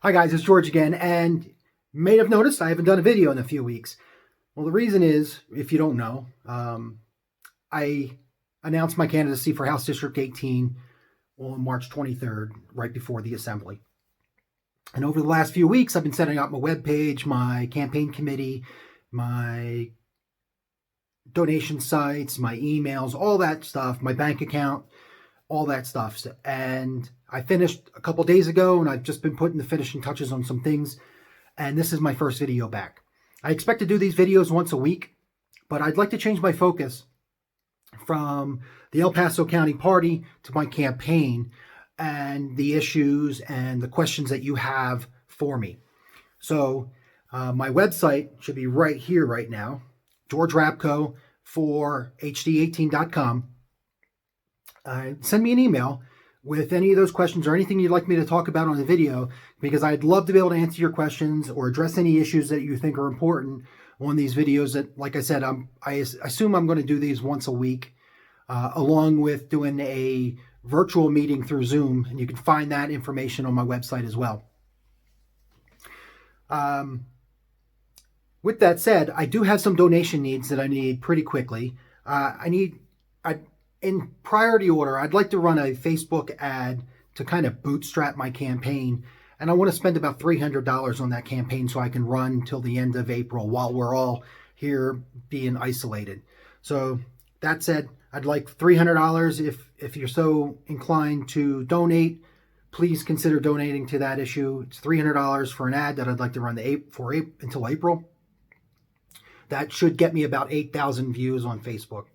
Hi guys, it's George again, and you may have noticed I haven't done a video in a few weeks. Well, the reason is, if you don't know, I announced my candidacy for House District 18 on March 23rd, right before the assembly. And over the last few weeks, I've been setting up my webpage, my campaign committee, my donation sites, my emails, all that stuff, my bank account, all that stuff. And I finished a couple days ago, and I've just been putting the finishing touches on some things. And this is my first video back. I expect to do these videos once a week, but I'd like to change my focus from the El Paso County Party to my campaign and the issues and the questions that you have for me. So my website should be right here right now, George Rapko for HD18.com. Send me an email with any of those questions or anything you'd like me to talk about on the video, because I'd love to be able to answer your questions or address any issues that you think are important on these videos. That, like I said, I assume I'm going to do these once a week, along with doing a virtual meeting through Zoom, and you can find that information on my website as well. With that said, I do have some donation needs that I need pretty quickly. In priority order, I'd like to run a Facebook ad to kind of bootstrap my campaign. And I want to spend about $300 on that campaign so I can run till the end of April while we're all here being isolated. So that said, I'd like $300. If you're so inclined to donate, please consider donating to that issue. It's $300 for an ad that I'd like to run until April. That should get me about 8,000 views on Facebook.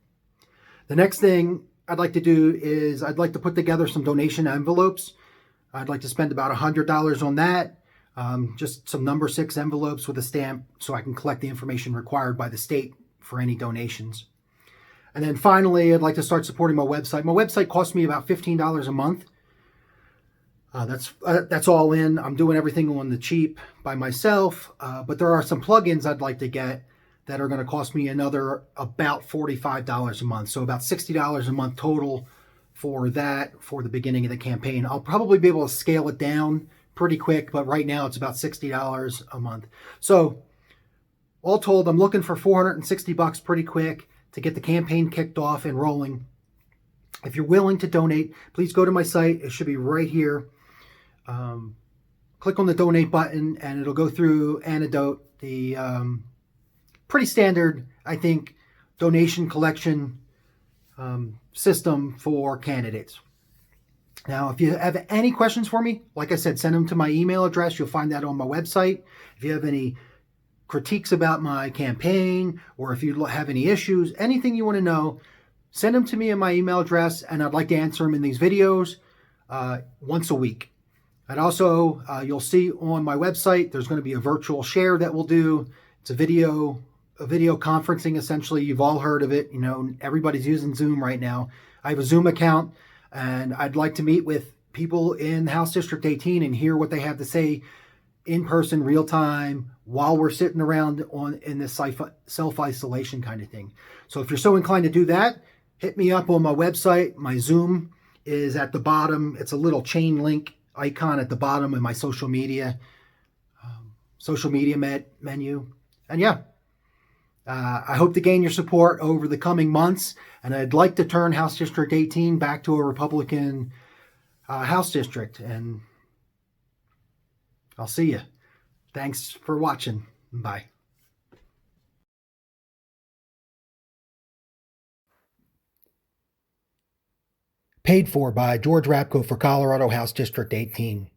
The next thing I'd like to do is I'd like to put together some donation envelopes. I'd like to spend about $100 on that. Just some number 6 envelopes with a stamp so I can collect the information required by the state for any donations. And then finally, I'd like to start supporting my website. My website costs me about $15 a month. That's all in. I'm doing everything on the cheap by myself, but there are some plugins I'd like to get that are going to cost me another about $45 a month. So about $60 a month total for that for the beginning of the campaign. I'll probably be able to scale it down pretty quick, but right now it's about $60 a month. So all told, I'm looking for $460 pretty quick to get the campaign kicked off and rolling. If you're willing to donate, please go to my site. It should be right here. Click on the donate button and it'll go through Antidote, the pretty standard, I think, donation collection system for candidates. Now, if you have any questions for me, like I said, send them to my email address. You'll find that on my website. If you have any critiques about my campaign, or if you have any issues, anything you want to know, send them to me in my email address, and I'd like to answer them in these videos once a week. And also, you'll see on my website, there's going to be a virtual share that we'll do. It's a video conferencing, essentially. You've all heard of it. You know, everybody's using Zoom right now. I have a Zoom account, and I'd like to meet with people in House District 18 and hear what they have to say in person, real time, while we're sitting around in this self-isolation kind of thing. So if you're so inclined to do that, hit me up on my website. My Zoom is at the bottom. It's a little chain link icon at the bottom in my social media menu. And yeah, I hope to gain your support over the coming months, and I'd like to turn House District 18 back to a Republican House District, and I'll see you. Thanks for watching. Bye. Paid for by George Rapko for Colorado House District 18.